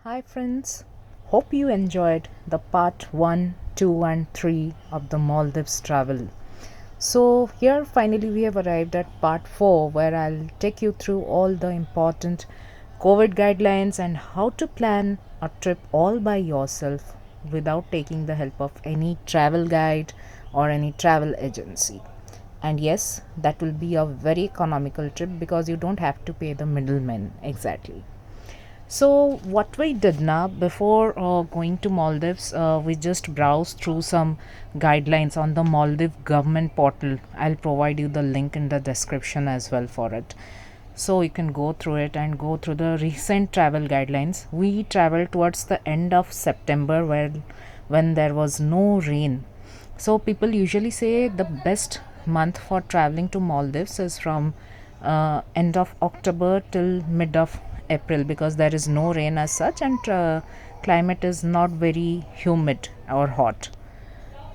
Hi, friends. Hope you enjoyed the part 1, 2, and 3 of the Maldives travel. So, here finally we have arrived at part 4, where I'll take you through all the important COVID guidelines and how to plan a trip all by yourself without taking the help of any travel guide or any travel agency. And yes, that will be a very economical trip because you don't have to pay the middlemen exactly. So what we did now before going to Maldives, we just browsed through some guidelines on the Maldives government portal. I'll provide you the link in the description as well for it. So you can go through it and go through the recent travel guidelines. We traveled towards the end of September where when there was no rain. So people usually say the best month for traveling to Maldives is from end of October till mid of April because there is no rain as such and climate is not very humid or hot.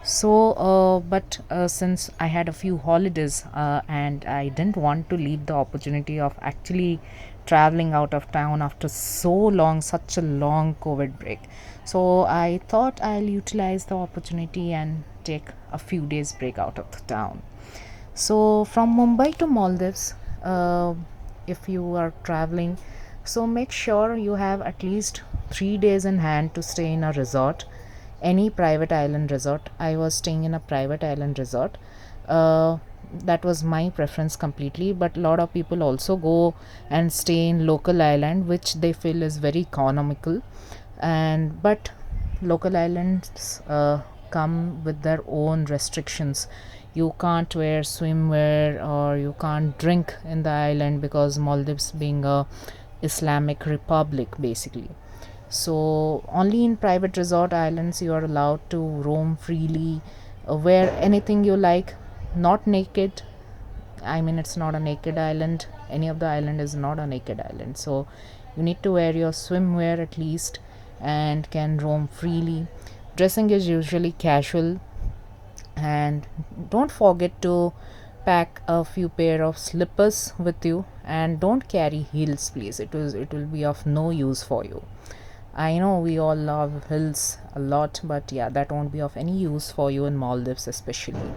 So, but since I had a few holidays and I didn't want to leave the opportunity of actually traveling out of town after so long, such a long COVID break. So, I thought I'll utilize the opportunity and take a few days break out of the town. So, from Mumbai to Maldives, if you are traveling, so make sure you have at least 3 days in hand to stay in a resort, any private island resort. I was staying in a private island resort. That was my preference completely, but a lot of people also go and stay in local island, which they feel is very economical. And but local islands come with their own restrictions. You can't wear swimwear or you can't drink in the island because Maldives being a Islamic republic basically. So only in private resort islands you are allowed to roam freely, wear anything you like, not naked. I mean, it's not a naked island. Any of the island is not a naked island. So you need to wear your swimwear at least and can roam freely. Dressing is usually casual, and don't forget to pack a few pair of slippers with you and don't carry heels please. It will be of no use for you. I know we all love hills a lot, but yeah, that won't be of any use for you in Maldives, especially.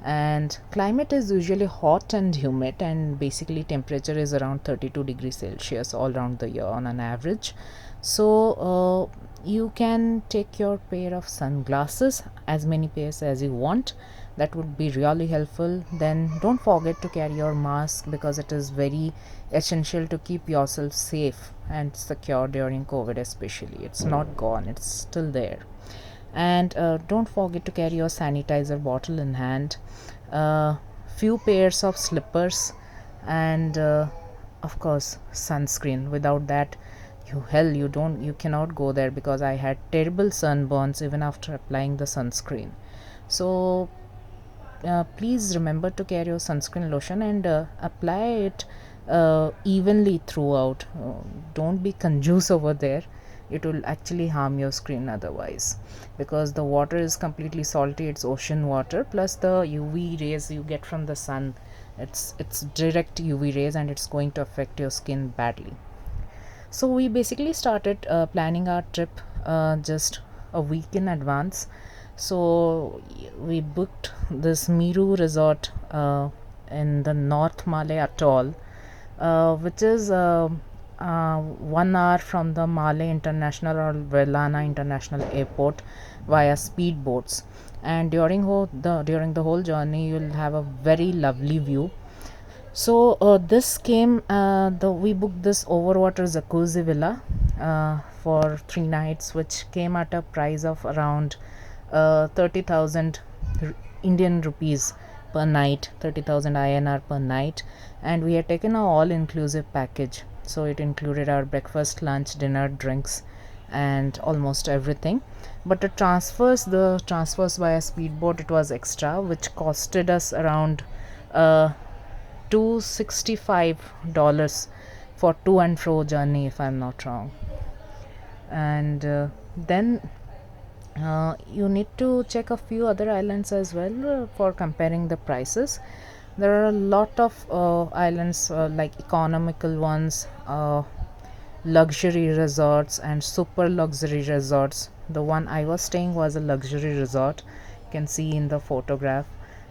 And climate is usually hot and humid, and basically temperature is around 32 degrees Celsius all around the year on an average. So you can take your pair of sunglasses, as many pairs as you want. That would be really helpful. Then don't forget to carry your mask because it is very essential to keep yourself safe and secure during COVID, especially. It's not gone, it's still there. And don't forget to carry your sanitizer bottle in hand, few pairs of slippers, and of course sunscreen. Without that, you cannot go there because I had terrible sunburns even after applying the sunscreen. So please remember to carry your sunscreen lotion and apply it evenly throughout. Don't be conjuice over there. It will actually harm your skin otherwise, because the water is completely salty. It's ocean water plus the UV rays you get from the sun. It's direct UV rays and it's going to affect your skin badly. So we basically started planning our trip just a week in advance. So we booked this Miru resort in the North Malay Atoll, which is 1 hour from the Malay International or Velana International Airport via speedboats. And during the whole journey, you'll have a very lovely view. So this came the we booked this overwater jacuzzi villa for 3 nights, which came at a price of around 30,000 Indian rupees per night, 30,000 INR per night, and we had taken a all-inclusive package. So it included our breakfast, lunch, dinner, drinks, and almost everything. But the transfers via speedboat, it was extra, which costed us around uh, $265 for to and fro journey, if I'm not wrong. And then you need to check a few other islands as well for comparing the prices. There are a lot of islands like economical ones, luxury resorts and super luxury resorts. The one I was staying was a luxury resort, you can see in the photograph.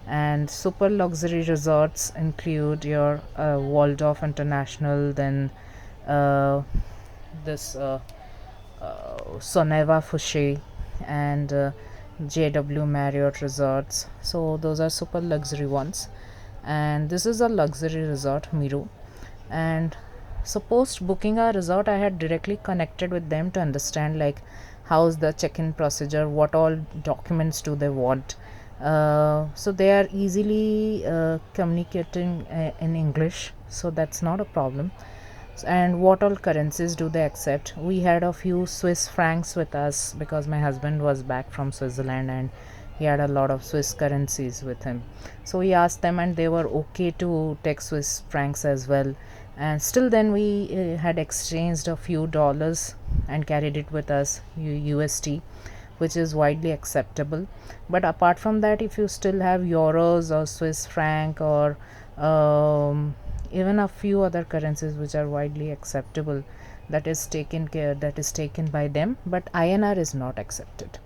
And super luxury resorts include your Waldorf International, then this Soneva Fushi, and JW Marriott resorts. So those are super luxury ones, and this is a luxury resort, Miru. And suppose booking a resort, I had directly connected with them to understand like how's the check-in procedure, what all documents do they want. So they are easily communicating in English, so that's not a problem. And what all currencies do they accept? We had a few Swiss francs with us because my husband was back from Switzerland and he had a lot of Swiss currencies with him. So we asked them and they were okay to take Swiss francs as well. And still then we had exchanged a few dollars and carried it with us, USD, which is widely acceptable. But apart from that, if you still have euros or Swiss franc or even a few other currencies which are widely acceptable, that is taken by them, but INR is not accepted.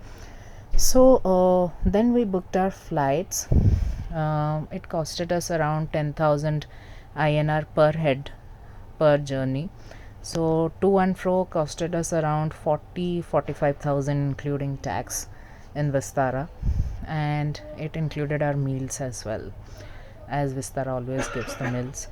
So then we booked our flights. It costed us around 10,000 INR per head per journey. So to and fro costed us around 45,000 including tax in Vistara, and it included our meals as well, as Vistara always gives the meals.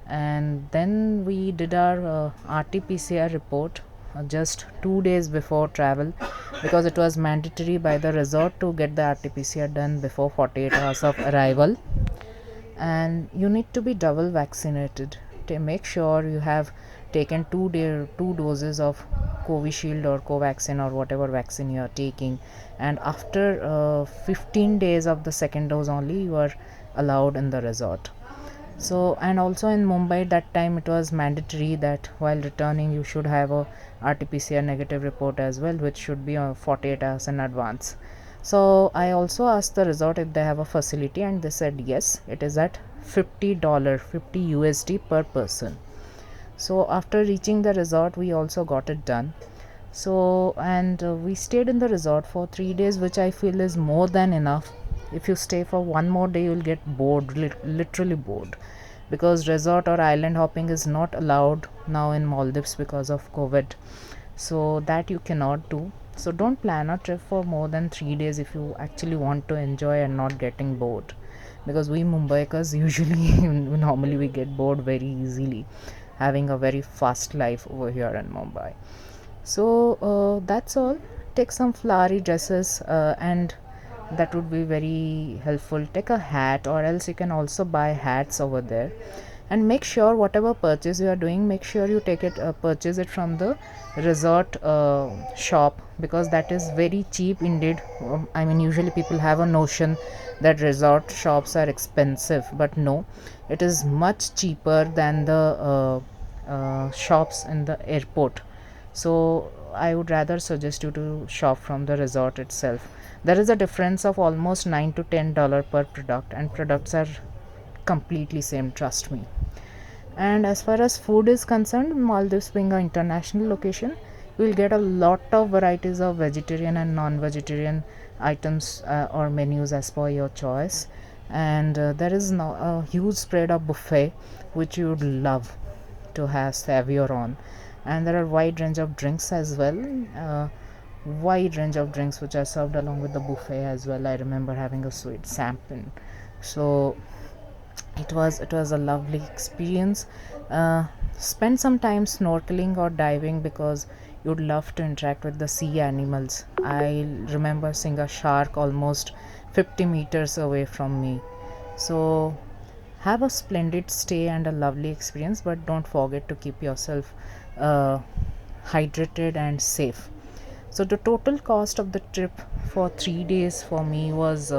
And then we did our RT-PCR report just 2 days before travel, because it was mandatory by the resort to get the RT-PCR done before 48 hours of arrival. And you need to be double vaccinated to make sure you have taken two doses of Covishield or Covaxin or whatever vaccine you are taking, and after 15 days of the second dose only you are allowed in the resort. So, and also in Mumbai that time it was mandatory that while returning you should have a RT-PCR negative report as well, which should be 48 hours in advance. So I also asked the resort if they have a facility, and they said yes, it is at $50, 50 USD per person. So after reaching the resort we also got it done. So, and we stayed in the resort for 3 days, which I feel is more than enough. If you stay for one more day you'll get bored, literally bored, because resort or island hopping is not allowed now in Maldives because of COVID, so that you cannot do. So don't plan a trip for more than 3 days if you actually want to enjoy and not getting bored, because we Mumbaikars usually normally we get bored very easily, having a very fast life over here in Mumbai. So that's all. Take some flowery dresses, and that would be very helpful. Take a hat, or else you can also buy hats over there. And make sure whatever purchase you are doing, make sure you take it purchase it from the resort shop, because that is very cheap indeed. I mean, usually people have a notion that resort shops are expensive, but no, it is much cheaper than the shops in the airport. So I would rather suggest you to shop from the resort itself. There is a difference of almost $9 to $10 per product, and products are completely same, trust me. And as far as food is concerned, Maldives being an international location, you will get a lot of varieties of vegetarian and non-vegetarian items or menus as per your choice. And there is now a huge spread of buffet which you would love to have savior on. And there are wide range of drinks as well, wide range of drinks which are served along with the buffet as well. I remember having a sweet champagne. So it was a lovely experience. Spend some time snorkeling or diving, because you'd love to interact with the sea animals. I remember seeing a shark almost 50 meters away from me. So have a splendid stay and a lovely experience, but don't forget to keep yourself uh, hydrated and safe. So the total cost of the trip for 3 days for me was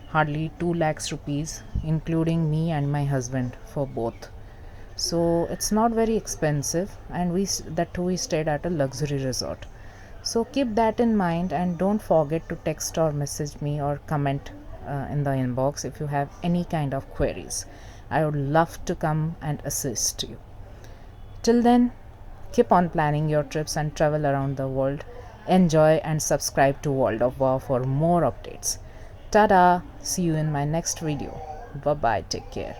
hardly 2 lakhs rupees, including me and my husband for both. So it's not very expensive, and we stayed at a luxury resort. So keep that in mind, and don't forget to text or message me or comment in the inbox if you have any kind of queries. I would love to come and assist you. Till then, Keep on planning your trips and travel around the world. Enjoy and subscribe to World of Wow for more updates. Tada! See you in my next video. Bye bye. Take care.